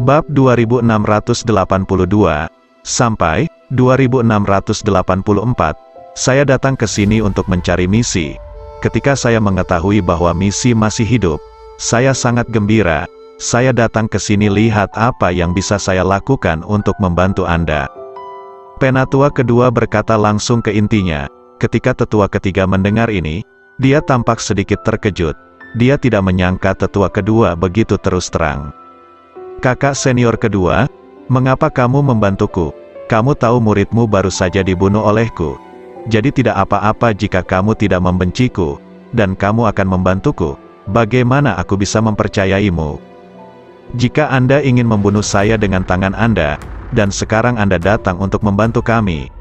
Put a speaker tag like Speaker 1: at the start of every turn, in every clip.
Speaker 1: Bab 2682, sampai 2684, saya datang ke sini untuk mencari misi. Ketika saya mengetahui bahwa misi masih hidup, saya sangat gembira. Saya datang ke sini lihat apa yang bisa saya lakukan untuk membantu Anda. Penatua kedua berkata langsung ke intinya. Ketika tetua ketiga mendengar ini, dia tampak sedikit terkejut. Dia tidak menyangka tetua kedua begitu terus terang. Kakak senior kedua, mengapa kamu membantuku? Kamu tahu muridmu baru saja dibunuh olehku. Jadi tidak apa-apa jika kamu tidak membenciku, dan kamu akan membantuku. Bagaimana aku bisa mempercayaimu? Jika Anda ingin membunuh saya dengan tangan Anda, dan sekarang Anda datang untuk membantu kami.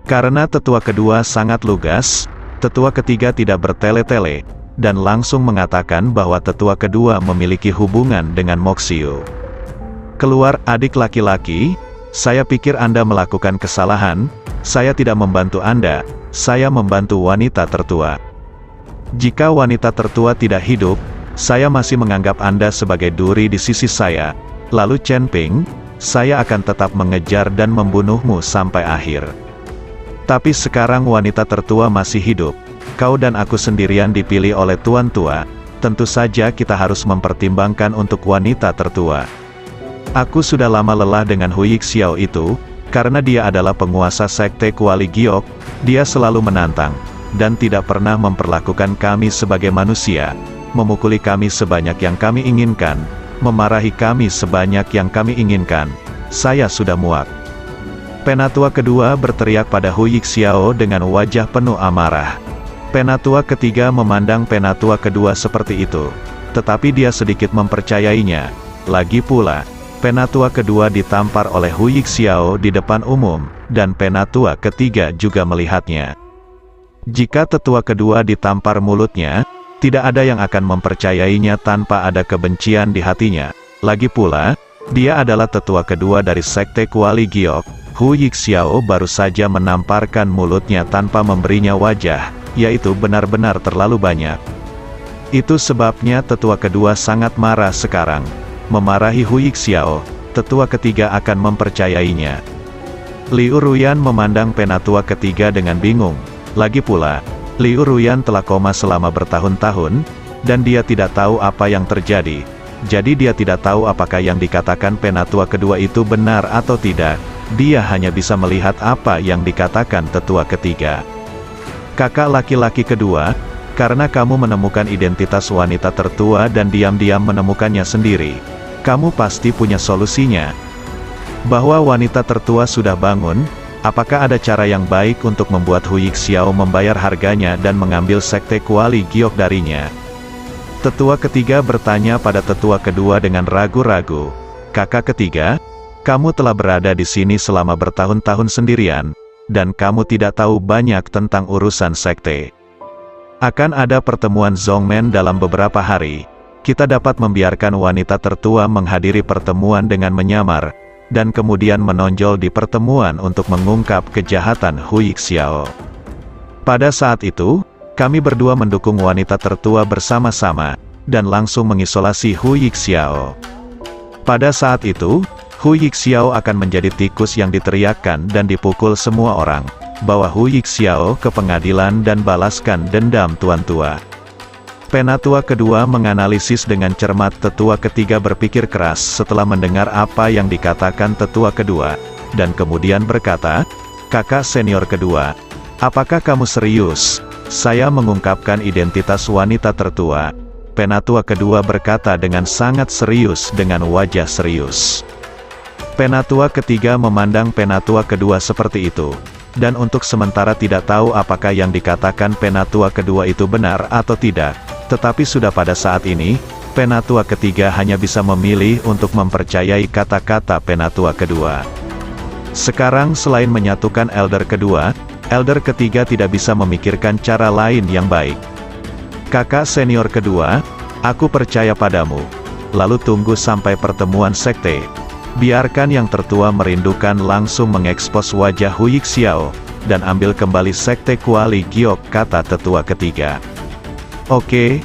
Speaker 1: Karena tetua kedua sangat lugas, tetua ketiga tidak bertele-tele, dan langsung mengatakan bahwa tetua kedua memiliki hubungan dengan Moxio. Keluar adik laki-laki, saya pikir Anda melakukan kesalahan, saya tidak membantu Anda, saya membantu wanita tertua. Jika wanita tertua tidak hidup, saya masih menganggap Anda sebagai duri di sisi saya. Lalu Chen Ping, saya akan tetap mengejar dan membunuhmu sampai akhir. Tapi sekarang wanita tertua masih hidup. Kau dan aku sendirian dipilih oleh Tuan Tua. Tentu saja kita harus mempertimbangkan untuk wanita tertua. Aku sudah lama lelah dengan Hu Yixiao itu, karena dia adalah penguasa sekte Kuali Giok. Dia selalu menantang, dan tidak pernah memperlakukan kami sebagai manusia, memukuli kami sebanyak yang kami inginkan, memarahi kami sebanyak yang kami inginkan. Saya sudah muak. Penatua kedua berteriak pada Hu Yixiao dengan wajah penuh amarah. Penatua ketiga memandang penatua kedua seperti itu, tetapi dia sedikit mempercayainya. Lagi pula, penatua kedua ditampar oleh Hu Yixiao di depan umum, dan penatua ketiga juga melihatnya. Jika tetua kedua ditampar mulutnya, tidak ada yang akan mempercayainya tanpa ada kebencian di hatinya. Lagi pula, dia adalah tetua kedua dari sekte Kuali Giok. Hu Yixiao baru saja menamparkan mulutnya tanpa memberinya wajah, yaitu benar-benar terlalu banyak. Itu sebabnya tetua kedua sangat marah sekarang. Memarahi Hu Yixiao, tetua ketiga akan mempercayainya. Liu Ruyan memandang penatua ketiga dengan bingung. Lagi pula, Liu Ruyan telah koma selama bertahun-tahun, dan dia tidak tahu apa yang terjadi. Jadi dia tidak tahu apakah yang dikatakan penatua kedua itu benar atau tidak. Dia hanya bisa melihat apa yang dikatakan tetua ketiga. Kakak laki-laki kedua, karena kamu menemukan identitas wanita tertua dan diam-diam menemukannya sendiri, kamu pasti punya solusinya. Bahwa wanita tertua sudah bangun, apakah ada cara yang baik untuk membuat Hu Yixiao membayar harganya dan mengambil sekte Kuali Giok darinya? Tetua ketiga bertanya pada tetua kedua dengan ragu-ragu. Kakak ketiga, kamu telah berada di sini selama bertahun-tahun sendirian, dan kamu tidak tahu banyak tentang urusan sekte. Akan ada pertemuan Zongmen dalam beberapa hari. Kita dapat membiarkan wanita tertua menghadiri pertemuan dengan menyamar, dan kemudian menonjol di pertemuan untuk mengungkap kejahatan Hu Yixiao. Pada saat itu, kami berdua mendukung wanita tertua bersama-sama, dan langsung mengisolasi Hu Yixiao. Pada saat itu, Hu Yixiao akan menjadi tikus yang diteriakkan dan dipukul semua orang. Bawa Hu Yixiao ke pengadilan dan balaskan dendam Tuan Tua. Penatua kedua menganalisis dengan cermat. Tetua ketiga berpikir keras setelah mendengar apa yang dikatakan tetua kedua, dan kemudian berkata, kakak senior kedua, apakah kamu serius? Saya mengungkapkan identitas wanita tertua. Penatua kedua berkata dengan sangat serius dengan wajah serius. Penatua ketiga memandang penatua kedua seperti itu, dan untuk sementara tidak tahu apakah yang dikatakan penatua kedua itu benar atau tidak. Tetapi sudah pada saat ini, penatua ketiga hanya bisa memilih untuk mempercayai kata-kata penatua kedua. Sekarang selain menyatukan elder kedua, elder ketiga tidak bisa memikirkan cara lain yang baik. Kakak senior kedua, aku percaya padamu. Lalu tunggu sampai pertemuan sekte. Biarkan yang tertua merindukan langsung mengekspos wajah Hu Yixiao, dan ambil kembali sekte Kuali Giok, kata tetua ketiga. Oke,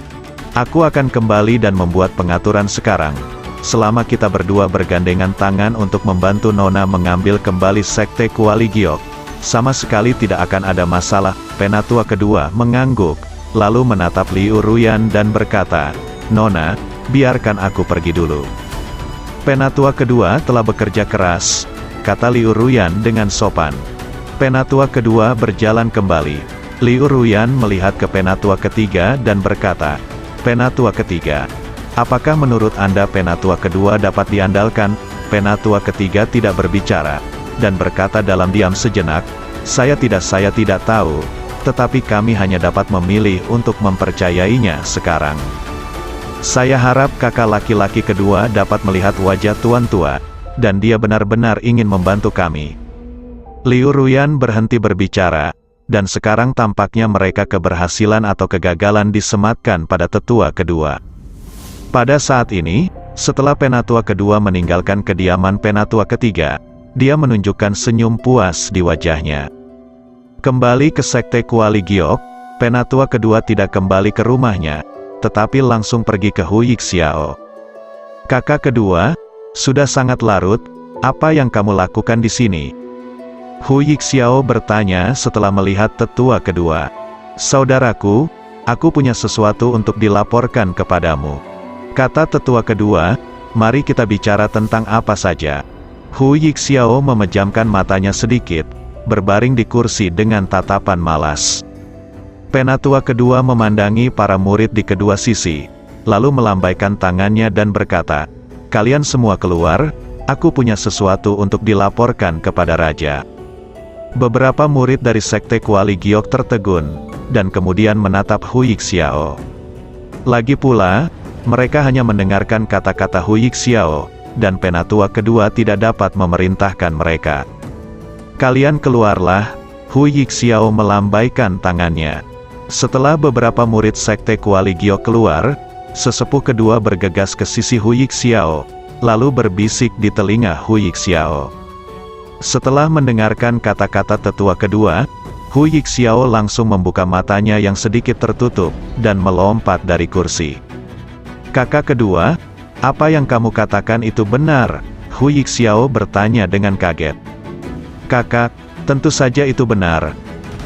Speaker 1: aku akan kembali dan membuat pengaturan sekarang. selama kita berdua bergandengan tangan untuk membantu Nona mengambil kembali Sekte Kuali Giok, sama sekali tidak akan ada masalah. Penatua kedua mengangguk, lalu menatap Liu Ruyan dan berkata, Nona, biarkan aku pergi dulu. Penatua kedua telah bekerja keras, kata Liu Ruyan dengan sopan. Penatua kedua berjalan kembali. Liu Ruyan melihat ke penatua ketiga dan berkata, Penatua ketiga, apakah menurut Anda penatua kedua dapat diandalkan? Penatua ketiga tidak berbicara, dan berkata dalam diam sejenak, saya tidak tahu, tetapi kami hanya dapat memilih untuk mempercayainya sekarang. Saya harap kakak laki-laki kedua dapat melihat wajah tuan tua, dan dia benar-benar ingin membantu kami. Liu Ruyan berhenti berbicara, dan sekarang tampaknya mereka keberhasilan atau kegagalan disematkan pada tetua kedua. Pada saat ini, setelah penatua kedua meninggalkan kediaman penatua ketiga, dia menunjukkan senyum puas di wajahnya. Kembali ke Sekte Kuali Giok, penatua kedua tidak kembali ke rumahnya, tetapi langsung pergi ke Hu Yixiao. Kakak kedua, sudah sangat larut, apa yang kamu lakukan di sini? Hu Yixiao bertanya setelah melihat tetua kedua. Saudaraku, aku punya sesuatu untuk dilaporkan kepadamu, kata tetua kedua. Mari kita bicara tentang apa saja. Hu Yixiao memejamkan matanya sedikit, berbaring di kursi dengan tatapan malas. Penatua kedua memandangi para murid di kedua sisi, lalu melambaikan tangannya dan berkata, kalian semua keluar, aku punya sesuatu untuk dilaporkan kepada raja. Beberapa murid dari Sekte Kuali Giok tertegun, dan kemudian menatap Hu Yixiao. Lagi pula, mereka hanya mendengarkan kata-kata Hu Yixiao, dan penatua kedua tidak dapat memerintahkan mereka. Kalian keluarlah, Hu Yixiao melambaikan tangannya. Setelah beberapa murid Sekte Kuali Giok keluar, sesepuh kedua bergegas ke sisi Hu Yixiao, lalu berbisik di telinga Hu Yixiao. Setelah mendengarkan kata-kata tetua kedua, Hu Yixiao langsung membuka matanya yang sedikit tertutup, dan melompat dari kursi. Kakak kedua, apa yang kamu katakan itu benar? Hu Yixiao bertanya dengan kaget. Kakak, tentu saja itu benar.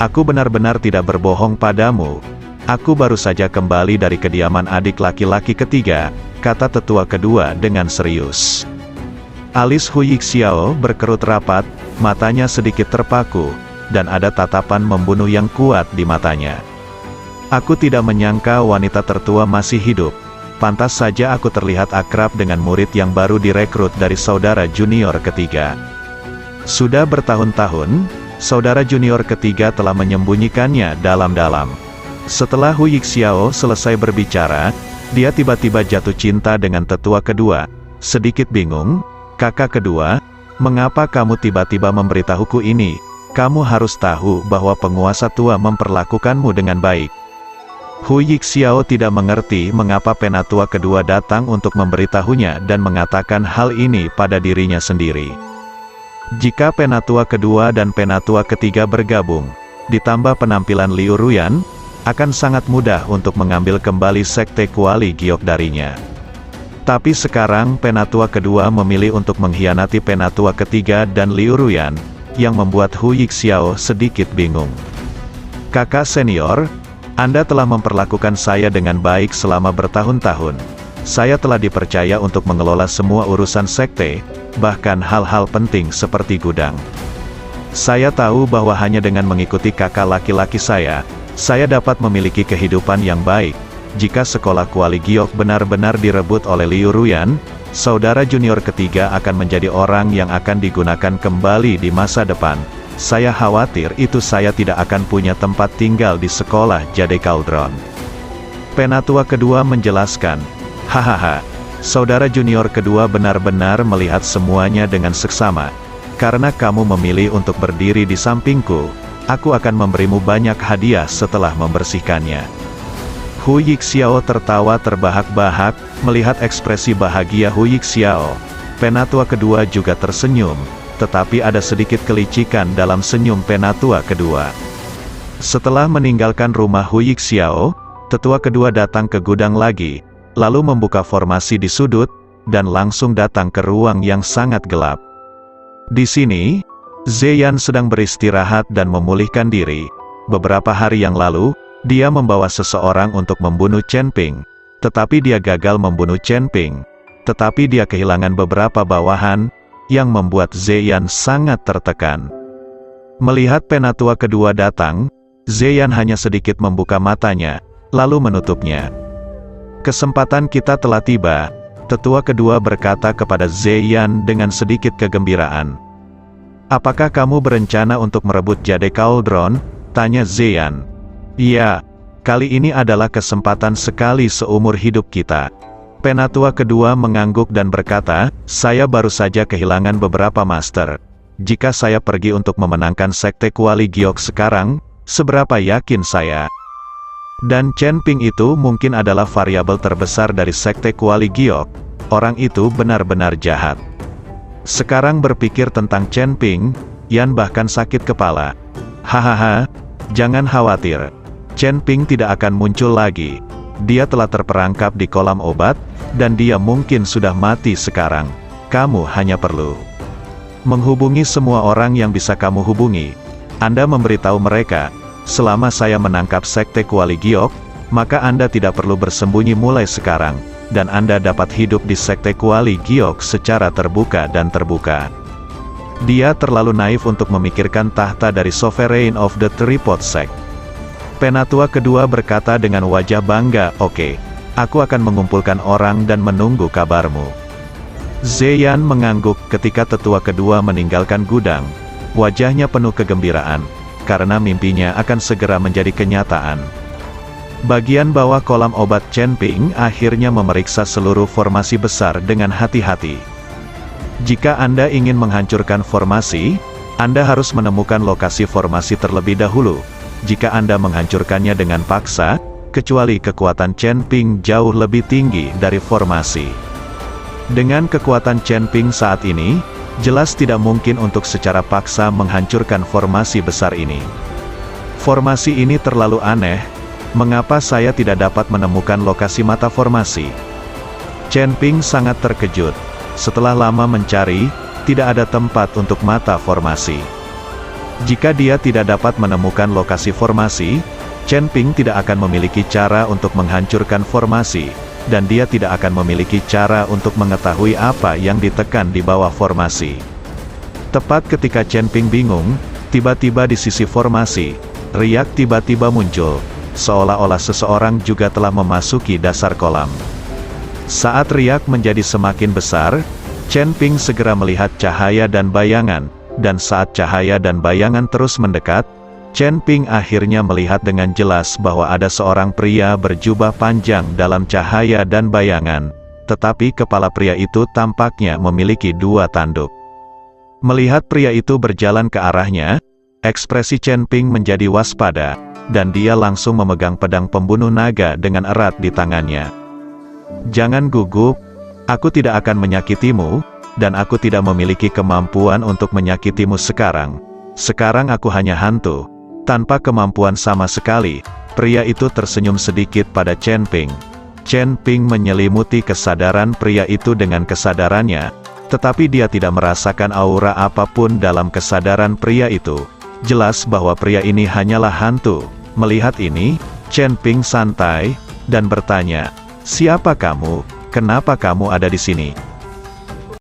Speaker 1: Aku benar-benar tidak berbohong padamu. Aku baru saja kembali dari kediaman adik laki-laki ketiga, kata tetua kedua dengan serius. Alis Hu Yixiao berkerut rapat, matanya sedikit terpaku, dan ada tatapan membunuh yang kuat di matanya. Aku tidak menyangka wanita tertua masih hidup. Pantas saja aku terlihat akrab dengan murid yang baru direkrut dari saudara junior ketiga. Sudah bertahun-tahun, saudara junior ketiga telah menyembunyikannya dalam-dalam. Setelah Hu Yixiao selesai berbicara, dia tiba-tiba jatuh cinta dengan tetua kedua. Sedikit bingung, kakak kedua, mengapa kamu tiba-tiba memberitahuku ini? Kamu harus tahu bahwa penguasa tua memperlakukanmu dengan baik. Hu Yixiao tidak mengerti mengapa penatua kedua datang untuk memberitahunya dan mengatakan hal ini pada dirinya sendiri. Jika penatua kedua dan penatua ketiga bergabung, ditambah penampilan Liu Ruyan, akan sangat mudah untuk mengambil kembali Sekte Kuali Giok darinya. Tapi sekarang penatua kedua memilih untuk mengkhianati penatua ketiga dan Liu Ruyan, yang membuat Hu Yixiao sedikit bingung. Kakak senior, Anda telah memperlakukan saya dengan baik selama bertahun-tahun. Saya telah dipercaya untuk mengelola semua urusan sekte, bahkan hal-hal penting seperti gudang. Saya tahu bahwa hanya dengan mengikuti kakak laki-laki saya dapat memiliki kehidupan yang baik. Jika sekolah Kuali Giok benar-benar direbut oleh Liu Ruyan, saudara junior ketiga akan menjadi orang yang akan digunakan kembali di masa depan. Saya khawatir itu saya tidak akan punya tempat tinggal di sekolah Jade Cauldron. Penatua kedua menjelaskan, hahaha, saudara junior kedua benar-benar melihat semuanya dengan seksama. Karena kamu memilih untuk berdiri di sampingku, aku akan memberimu banyak hadiah setelah membersihkannya. Hu Yixiao tertawa terbahak-bahak, melihat ekspresi bahagia Hu Yixiao. Penatua kedua juga tersenyum, tetapi ada sedikit kelicikan dalam senyum penatua kedua. Setelah meninggalkan rumah Hu Yixiao, tetua kedua datang ke gudang lagi, lalu membuka formasi di sudut, dan langsung datang ke ruang yang sangat gelap. Di sini, Zeyan sedang beristirahat dan memulihkan diri. Beberapa hari yang lalu, dia membawa seseorang untuk membunuh Chen Ping, tetapi dia gagal membunuh Chen Ping. Tetapi dia kehilangan beberapa bawahan, yang membuat Zeyan sangat tertekan. Melihat penatua kedua datang, Zeyan hanya sedikit membuka matanya, lalu menutupnya. Kesempatan kita telah tiba, tetua kedua berkata kepada Zeyan dengan sedikit kegembiraan. Apakah kamu berencana untuk merebut Jade Cauldron? Tanya Zeyan. Iya, kali ini adalah kesempatan sekali seumur hidup kita. Penatua kedua mengangguk dan berkata, saya baru saja kehilangan beberapa master. Jika saya pergi untuk memenangkan Sekte Kuali Giok sekarang, seberapa yakin saya? Dan Chen Ping itu mungkin adalah variabel terbesar dari Sekte Kuali Giok. Orang itu benar-benar jahat. Sekarang berpikir tentang Chen Ping, Yan bahkan sakit kepala. Hahaha, jangan khawatir. Chen Ping tidak akan muncul lagi. Dia telah terperangkap di kolam obat, dan dia mungkin sudah mati sekarang. Kamu hanya perlu menghubungi semua orang yang bisa kamu hubungi. Anda memberitahu mereka, selama saya menangkap Sekte Kuali Giok, maka Anda tidak perlu bersembunyi mulai sekarang, dan Anda dapat hidup di Sekte Kuali Giok secara terbuka dan terbuka. Dia terlalu naif untuk memikirkan tahta dari Sovereign of the Three-Pot Sect. Penatua kedua berkata dengan wajah bangga, oke, aku akan mengumpulkan orang dan menunggu kabarmu. Zeyan mengangguk ketika tetua kedua meninggalkan gudang. Wajahnya penuh kegembiraan, karena mimpinya akan segera menjadi kenyataan. Bagian bawah kolam obat Chen Ping akhirnya memeriksa seluruh formasi besar dengan hati-hati. Jika Anda ingin menghancurkan formasi, Anda harus menemukan lokasi formasi terlebih dahulu. Jika Anda menghancurkannya dengan paksa, kecuali kekuatan Chen Ping jauh lebih tinggi dari formasi. Dengan kekuatan Chen Ping saat ini, jelas tidak mungkin untuk secara paksa menghancurkan formasi besar ini. Formasi ini terlalu aneh, mengapa saya tidak dapat menemukan lokasi mata formasi? Chen Ping sangat terkejut. Setelah lama mencari, tidak ada tempat untuk mata formasi. Jika dia tidak dapat menemukan lokasi formasi, Chen Ping tidak akan memiliki cara untuk menghancurkan formasi, dan dia tidak akan memiliki cara untuk mengetahui apa yang ditekan di bawah formasi. Tepat ketika Chen Ping bingung, tiba-tiba di sisi formasi, riak tiba-tiba muncul, seolah-olah seseorang juga telah memasuki dasar kolam. Saat riak menjadi semakin besar, Chen Ping segera melihat cahaya dan bayangan. Dan saat cahaya dan bayangan terus mendekat, Chen Ping akhirnya melihat dengan jelas bahwa ada seorang pria berjubah panjang dalam cahaya dan bayangan, tetapi kepala pria itu tampaknya memiliki dua tanduk. Melihat pria itu berjalan ke arahnya, ekspresi Chen Ping menjadi waspada, dan dia langsung memegang pedang pembunuh naga dengan erat di tangannya. Jangan gugup, aku tidak akan menyakitimu, dan aku tidak memiliki kemampuan untuk menyakitimu sekarang. Sekarang aku hanya hantu, tanpa kemampuan sama sekali. Pria itu tersenyum sedikit pada Chen Ping. Chen Ping menyelimuti kesadaran pria itu dengan kesadarannya, tetapi dia tidak merasakan aura apapun dalam kesadaran pria itu. Jelas bahwa pria ini hanyalah hantu. Melihat ini, Chen Ping santai, dan bertanya, siapa kamu? Kenapa kamu ada di sini?